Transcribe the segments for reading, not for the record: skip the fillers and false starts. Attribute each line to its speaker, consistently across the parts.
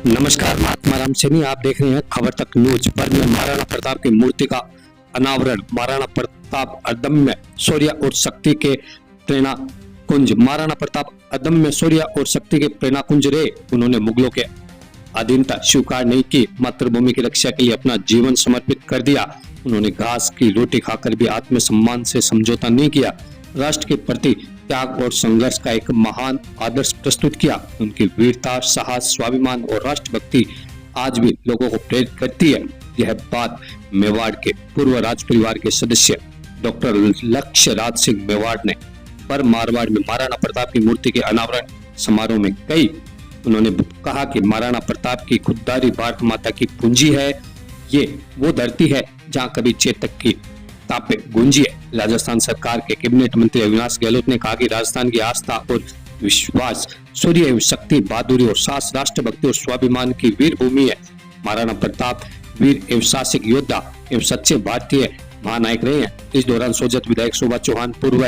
Speaker 1: नमस्कार, महात्मा राम सैनी, आप देख रहे हैं खबर तक न्यूज। पर में महाराणा प्रताप की मूर्ति का अनावरण। महाराणा प्रताप अदम्य शौर्य और शक्ति के प्रेरणा कुंज। महाराणा प्रताप अदम्य शौर्य और शक्ति के प्रेरणा कुंज रहे। उन्होंने मुगलों के अधीनता स्वीकार नहीं की, मातृभूमि की रक्षा के लिए अपना जीवन समर्पित कर दिया। उन्होंने घास की रोटी खाकर भी आत्मसम्मान से समझौता नहीं किया। राष्ट्र के प्रति त्याग और संघर्ष का एक महान आदर्श प्रस्तुत किया। उनकी वीरता, साहस, स्वाभिमान और राष्ट्रभक्ति आज भी लोगों को प्रेरित करती है। यह बात मेवाड़ के पूर्व राज परिवार के सदस्य डॉक्टर लक्ष्य राज सिंह मेवाड़ ने पर मारवाड़ में महाराणा प्रताप की मूर्ति के अनावरण समारोह में कही। उन्होंने कहा कि महाराणा प्रताप की खुददारी भारत माता की पूंजी है। ये वो धरती है जहाँ कभी चेतक की तापे गूंजी है। राजस्थान सरकार के कैबिनेट मंत्री अविनाश गहलोत ने कहा कि राजस्थान की आस्था और विश्वास, शौर्य एवं शक्ति, बहादुरी और साहस, राष्ट्रभक्ति और स्वाभिमान की वीर भूमि है। महाराणा प्रताप वीर एवं साहसिक योद्धा एवं सच्चे भारतीय महानायक रहे हैं। इस दौरान सोजत विधायक शोभा चौहान, पूर्व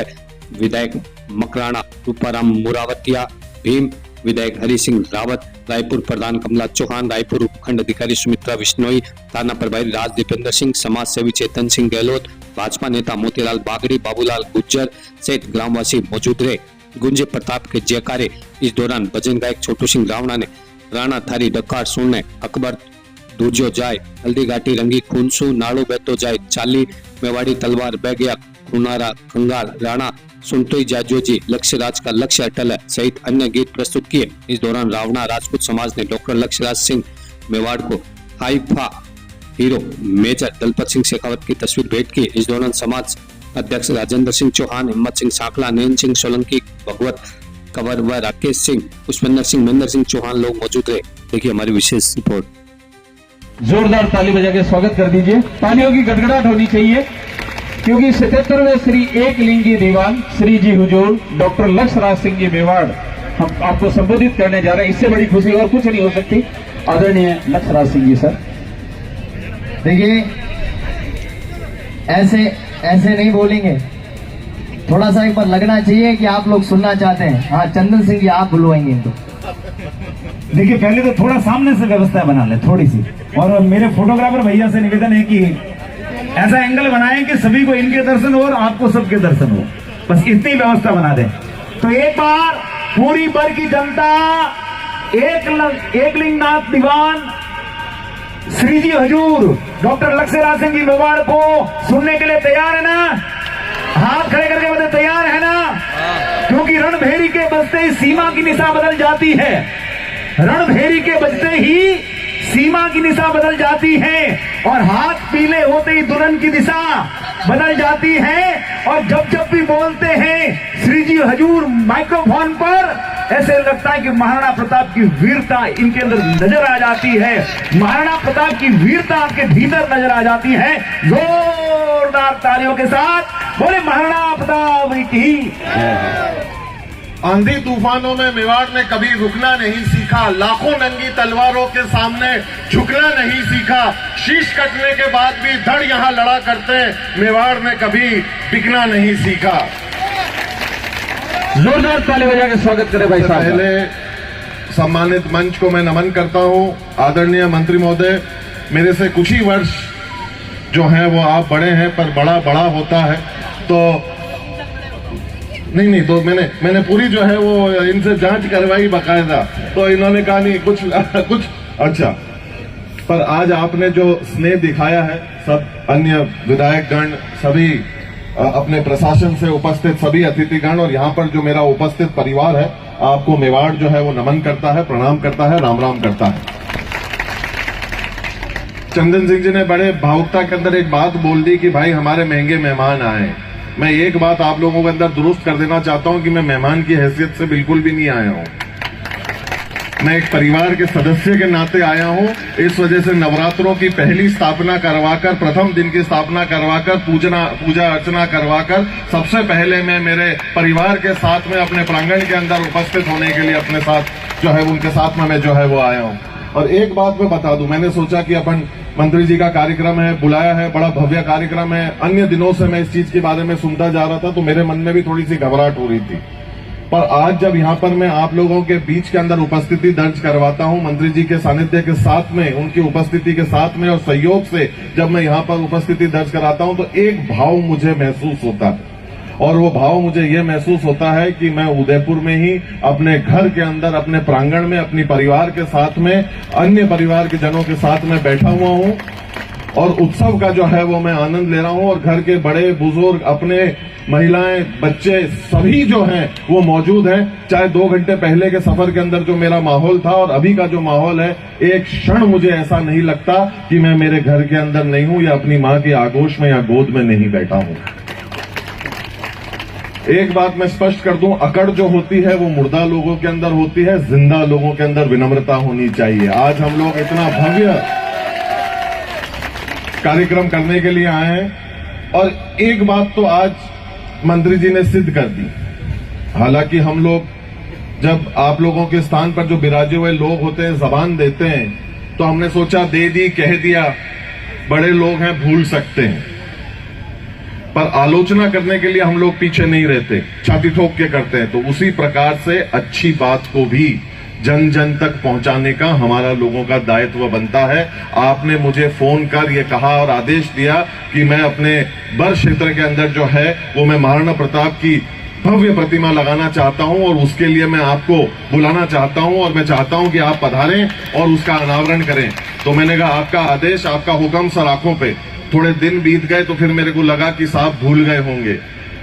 Speaker 1: विधायक मकराना रूपाराम मुरावतिया, भीम विधायक हरि सिंह रावत, रायपुर प्रधान कमला चौहान, रायपुर उपखंड अधिकारी सुमित्रा विश्नोई, थाना प्रभारी राज दीपेंद्र सिंह, समाज सेवी चेतन सिंह गहलोत, भाजपा नेता मोतीलाल बागड़ी, बाबूलाल गुज्जर सहित ग्रामवासी मौजूद रहे। गुंजे प्रताप के जयकारे। इस दौरान भजन गायक छोटू सिंह रावणा ने राणा थारी डकार सुनने, अकबर दूरजो जाए, हल्दी घाटी रंगी खूनसू, नाड़ू बहतो जाए, चाली मेवाड़ी तलवार बह गया, खुनारा खंगाल, राणा सुनतोई जाजोजी, लक्ष्य राज का लक्ष्य अटल है सहित अन्य गीत प्रस्तुत किए। इस दौरान रावणा राजपूत समाज ने डॉक्टर लक्ष्य राज सिंह मेवाड़ को Haifa hero major Dalpat Singh Shekhawat की तस्वीर भेंट की। इस दौरान समाज अध्यक्ष राजेंद्र सिंह चौहान, हिम्मत सिंह साकला, नयन सिंह सोलंकी, भगवत कंवर व राकेश सिंह, पुष्पेंद्र सिंह, महेंद्र सिंह चौहान लोग मौजूद रहे। देखिए हमारी विशेष रिपोर्ट।
Speaker 2: जोरदार ताली बजा के स्वागत कर दीजिए। तालियों की गड़गड़ाहट होनी चाहिए क्योंकि 77वें श्री एकलिंगी दीवान श्री जी हुजूर डॉक्टर लक्ष्य राज सिंह जी मेवाड़ हम आपको संबोधित करने जा रहे हैं। इससे बड़ी खुशी और कुछ नहीं हो सकती। आदरणीय लक्ष्य राज सिंह जी सर।
Speaker 3: देखिए, ऐसे नहीं बोलेंगे, थोड़ा सा एक बार लगना चाहिए कि आप लोग सुनना चाहते हैं। हाँ, चंदन सिंह जी आप बुलवाएंगे इनको।
Speaker 4: देखिए, पहले तो थोड़ा सामने से व्यवस्था बना ले थोड़ी सी, और मेरे फोटोग्राफर भैया से निवेदन है कि ऐसा एंगल बनाएं कि सभी को इनके दर्शन हो और आपको सबके दर्शन हो। बस इतनी व्यवस्था बना दें। तो एक बार पूरी भर की जनता एकलिंगनाथ दीवान श्री जी हजूर डॉक्टर लक्ष्य राज सिंह जी मेवाड़ को सुनने के लिए तैयार है ना? हाथ खड़े करके बता, तैयार है ना? क्योंकि रणभेरी के बजते ही सीमा की निशा बदल जाती है। रणभेरी के बजते ही सीमा की दिशा बदल जाती है और हाथ पीले होते ही दुल्हन की दिशा बदल जाती है। और जब जब भी बोलते हैं श्री जी हजूर माइक्रोफोन पर, ऐसे लगता है कि महाराणा प्रताप की वीरता इनके अंदर नजर आ जाती है। महाराणा प्रताप की वीरता आपके भीतर नजर आ जाती है। जोरदार तालियों के साथ बोले महाराणा प्रताप की।
Speaker 5: आंधी तूफानों में मेवाड़ ने कभी रुकना नहीं सीखा, लाखों नंगी तलवारों के सामने झुकना नहीं सीखा। शीश कटने के बाद भी धड़ यहां लड़ा करते, मेवाड़ ने कभी बिकना नहीं सीखा।
Speaker 2: जोरदार ताली बजा के स्वागत करें भाई साहब।
Speaker 5: पहले सम्मानित मंच को मैं नमन करता हूं। आदरणीय मंत्री महोदय, मेरे से कुछ ही वर्ष जो हैं वो आप बड़े हैं, पर बड़ा होता है तो नहीं तो मैंने पूरी जो है वो इनसे जांच करवाई बाकायदा, तो इन्होंने कहा नहीं कुछ अच्छा। पर आज आपने जो स्नेह दिखाया है, सब अन्य विधायकगण, सभी अपने प्रशासन से उपस्थित सभी अतिथिगण और यहाँ पर जो मेरा उपस्थित परिवार है, आपको मेवाड़ जो है वो नमन करता है, प्रणाम करता है, राम राम करता है। चंदन सिंह जी ने बड़े भावुकता के अंदर एक बात बोल दी कि भाई हमारे महंगे मेहमान आए। मैं एक बात आप लोगों के अंदर दुरुस्त कर देना चाहता हूं कि मैं मेहमान की हैसियत से बिल्कुल भी नहीं आया हूं। मैं एक परिवार के सदस्य के नाते आया हूं। इस वजह से नवरात्रों की पहली स्थापना करवाकर, प्रथम दिन की स्थापना करवाकर, पूजा अर्चना करवाकर सबसे पहले मैं मेरे परिवार के साथ में अपने प्रांगण के अंदर उपस्थित होने के लिए अपने साथ जो है उनके साथ में मैं जो है वो आया हूं। और एक बात मैं बता दूं, मैंने सोचा कि अपन मंत्री जी का कार्यक्रम है, बुलाया है, बड़ा भव्य कार्यक्रम है। अन्य दिनों से मैं इस चीज के बारे में सुनता जा रहा था तो मेरे मन में भी थोड़ी सी घबराहट हो रही थी। पर आज जब यहाँ पर मैं आप लोगों के बीच के अंदर उपस्थिति दर्ज करवाता हूँ, मंत्री जी के सानिध्य के साथ में, उनकी उपस्थिति के साथ में और सहयोग से जब मैं यहाँ पर उपस्थिति दर्ज कराता हूँ, तो एक भाव मुझे महसूस होता है, और वो भाव मुझे ये महसूस होता है कि मैं उदयपुर में ही अपने घर के अंदर, अपने प्रांगण में, अपनी परिवार के साथ में, अन्य परिवार के जनों के साथ में बैठा हुआ हूँ और उत्सव का जो है वो मैं आनंद ले रहा हूँ। और घर के बड़े बुजुर्ग, अपने महिलाएं, बच्चे सभी जो हैं वो मौजूद हैं। चाहे 2 घंटे पहले के सफर के अंदर जो मेरा माहौल था और अभी का जो माहौल है, एक क्षण मुझे ऐसा नहीं लगता कि मैं मेरे घर के अंदर नहीं हूं या अपनी मां की आगोश में या गोद में नहीं बैठा हूं। एक बात मैं स्पष्ट कर दूं, अकड़ जो होती है वो मुर्दा लोगों के अंदर होती है, जिंदा लोगों के अंदर विनम्रता होनी चाहिए। आज हम लोग इतना भव्य कार्यक्रम करने के लिए आए हैं और एक बात तो आज मंत्री जी ने सिद्ध कर दी। हालांकि हम लोग जब आप लोगों के स्थान पर जो विराजे हुए लोग होते हैं, जबान देते हैं, तो हमने सोचा दे दी, कह दिया, बड़े लोग हैं, भूल सकते हैं, पर आलोचना करने के लिए हम लोग पीछे नहीं रहते, छाती ठोक के करते हैं। तो उसी प्रकार से अच्छी बात को भी जन जन तक पहुंचाने का हमारा लोगों का दायित्व बनता है। आपने मुझे फोन कर ये कहा और आदेश दिया कि मैं अपने बर क्षेत्र के अंदर जो है वो मैं महाराणा प्रताप की भव्य प्रतिमा लगाना चाहता हूं और उसके लिए मैं आपको बुलाना चाहता हूं और मैं चाहता हूं कि आप पधारें और उसका अनावरण करें। तो मैंने कहा आपका आदेश, आपका हुक्म सर आंखों पे। थोड़े दिन बीत गए तो फिर मेरे को लगा कि साहब भूल गए होंगे,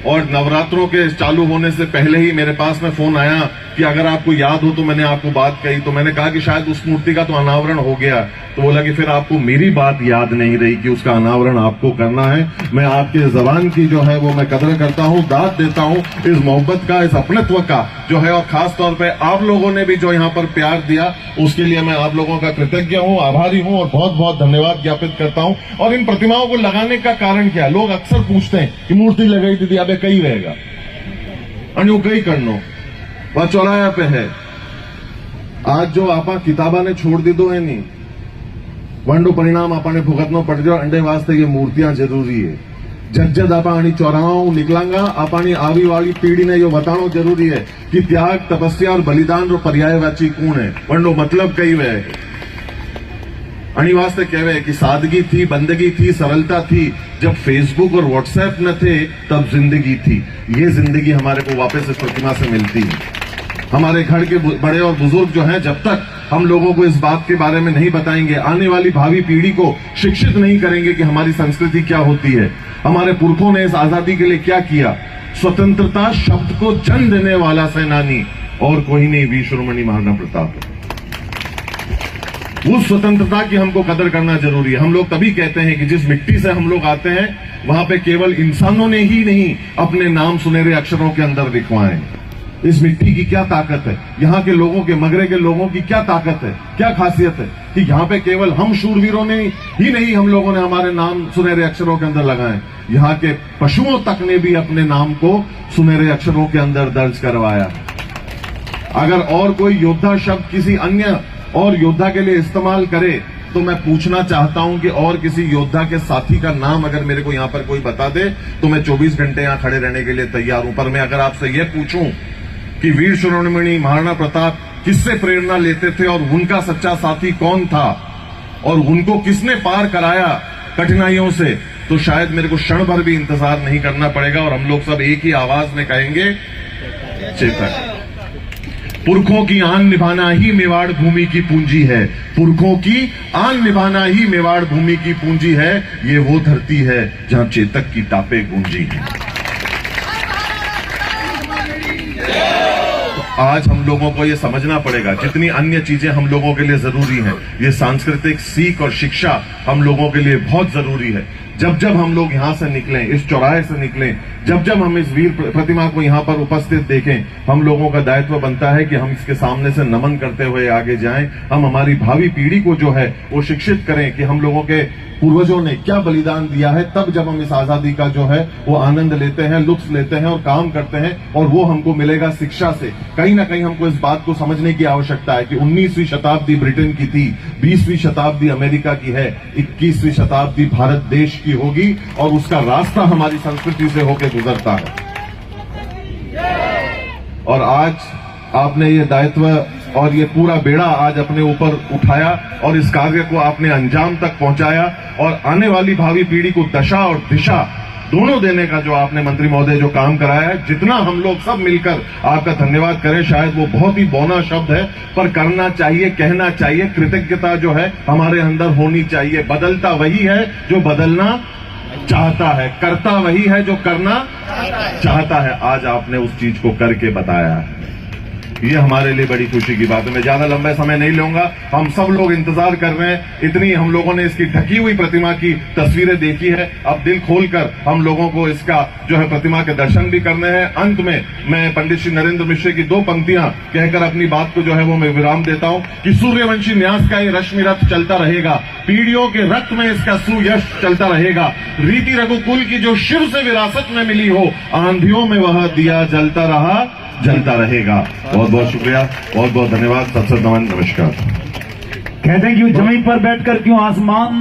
Speaker 5: और नवरात्रों के चालू होने से पहले ही मेरे पास में फोन आया कि अगर आपको याद हो तो मैंने आपको बात कही। तो मैंने कहा कि शायद उस मूर्ति का तो अनावरण हो गया। तो बोला कि फिर आपको मेरी बात याद नहीं रही कि उसका अनावरण आपको करना है। मैं आपके जबान की जो है वो मैं कदर करता हूं, दाद देता हूं, इस मोहब्बत का, इस अपनत्व का जो है, और खास तौर पे आप लोगों ने भी जो यहाँ पर प्यार दिया उसके लिए मैं आप लोगों का कृतज्ञ हूं, आभारी हूं और बहुत बहुत धन्यवाद ज्ञापित करता हूं। और इन प्रतिमाओं को लगाने का कारण क्या है? लोग अक्सर पूछते हैं कि मूर्ति लगाई दीदी अब कई रहेगा, अनु कई करनो वह चौराया पे है। आज जो आपा किताबा ने छोड़ दी दो है नहीं, वंडो परिणाम आपने भुगतना पड़ जाओ। अंडे वास्ते ये मूर्तियां जरूरी है। जज्जद आपा निकलांगा निकलांगा आपानी आवी वाली पीढ़ी ने यो बताना जरूरी है कि त्याग, तपस्या और बलिदान रो पर्यायवाची कौन है। वंडो मतलब कई वे वास्ते कहवे कि सादगी थी, बंदगी थी, सरलता थी। जब फेसबुक और व्हाट्सएप न थे तब जिंदगी थी। ये जिंदगी हमारे को वापस इस प्रतिमा से मिलती है। हमारे घर के बड़े और बुजुर्ग जो हैं, जब तक हम लोगों को इस बात के बारे में नहीं बताएंगे, आने वाली भावी पीढ़ी को शिक्षित नहीं करेंगे कि हमारी संस्कृति क्या होती है, हमारे पुरखों ने इस आजादी के लिए क्या किया। स्वतंत्रता शब्द को जन्म देने वाला सेनानी और कोई नहीं, वीर शिरोमणि महाराणा प्रताप। उस स्वतंत्रता की हमको कदर करना जरूरी है। हम लोग तभी कहते हैं कि जिस मिट्टी से हम लोग आते हैं वहां पे केवल इंसानों ने ही नहीं अपने नाम सुनहरे अक्षरों के अंदर लिखवाए। इस मिट्टी की क्या ताकत है, यहाँ के लोगों के, मगरे के लोगों की क्या ताकत है, क्या खासियत है कि यहाँ पे केवल हम शूरवीरों ने ही नहीं, हम लोगों ने हमारे नाम सुनहरे अक्षरों के अंदर लगाए। यहाँ के पशुओं तक ने भी अपने नाम को सुनहरे अक्षरों के अंदर दर्ज करवाया। अगर और कोई योद्धा शब्द किसी अन्य और योद्धा के लिए इस्तेमाल करे तो मैं पूछना चाहता हूं कि और किसी योद्धा के साथी का नाम अगर मेरे को यहां पर कोई बता दे तो मैं 24 घंटे यहां खड़े रहने के लिए तैयार हूं। पर मैं अगर आपसे यह पूछूं कि वीर शिरोमणि महाराणा प्रताप किससे प्रेरणा लेते थे और उनका सच्चा साथी कौन था और उनको किसने पार कराया कठिनाइयों से, तो शायद मेरे को क्षण भर भी इंतजार नहीं करना पड़ेगा और हम लोग सब एक ही आवाज में कहेंगे, चेतक। पुरखों की आन निभाना ही मेवाड़ भूमि की पूंजी है। पुरखों की आन निभाना ही मेवाड़ भूमि की पूंजी है। ये वो धरती है जहां चेतक की टापे गूंजी है। आज हम लोगों को ये समझना पड़ेगा, जितनी अन्य चीजें हम लोगों के लिए जरूरी हैं, ये सांस्कृतिक सीख और शिक्षा हम लोगों के लिए बहुत जरूरी है। जब जब हम लोग यहां से निकलें, इस चौराहे से निकलें, जब जब हम इस वीर प्रतिमा को यहां पर उपस्थित देखें, हम लोगों का दायित्व बनता है कि हम इसके सामने से नमन करते हुए आगे जाएं। हम हमारी भावी पीढ़ी को जो है वो शिक्षित करें कि हम लोगों के पूर्वजों ने क्या बलिदान दिया है। तब जब हम इस आजादी का जो है वो आनंद लेते हैं, लुत्फ लेते हैं और काम करते हैं, और वो हमको मिलेगा शिक्षा से। कहीं ना कहीं हमको इस बात को समझने की आवश्यकता है कि 19वीं शताब्दी ब्रिटेन की थी, 20वीं शताब्दी अमेरिका की है, 21वीं शताब्दी भारत देश की होगी और उसका रास्ता हमारी संस्कृति से होकर गुजरता है। और आज आपने ये दायित्व और ये पूरा बेड़ा आज अपने ऊपर उठाया और इस कार्य को आपने अंजाम तक पहुंचाया और आने वाली भावी पीढ़ी को दशा और दिशा दोनों देने का जो आपने मंत्री महोदय जो काम कराया है, जितना हम लोग सब मिलकर आपका धन्यवाद करें शायद वो बहुत ही बौना शब्द है, पर करना चाहिए, कहना चाहिए। कृतज्ञता जो है हमारे अंदर होनी चाहिए। बदलता वही है जो बदलना चाहता है, करता वही है जो करना चाहता है। आज आपने उस चीज को करके बताया है, ये हमारे लिए बड़ी खुशी की बात है। मैं ज्यादा लंबा समय नहीं लूंगा, हम सब लोग इंतजार कर रहे हैं। इतनी हम लोगों ने इसकी ढकी हुई प्रतिमा की तस्वीरें देखी है, अब दिल खोलकर हम लोगों को इसका जो है प्रतिमा के दर्शन भी करने हैं। अंत में मैं पंडित श्री नरेंद्र मिश्र की 2 पंक्तियां कहकर अपनी बात को जो है वो मैं विराम देता हूं कि सूर्यवंशी न्यास का ये रश्मि रथ चलता रहेगा, पीढ़ियों के रक्त में इसका सुयश चलता रहेगा। रीति रघुकुल की जो शिव से विरासत में मिली हो, आंधियों में वह दिया जलता रहा, जलता रहेगा। बहुत बहुत शुक्रिया, बहुत बहुत धन्यवाद। सत नमन, नमस्कार।
Speaker 4: कहते हैं कि जमीन पर बैठकर क्यों आसमान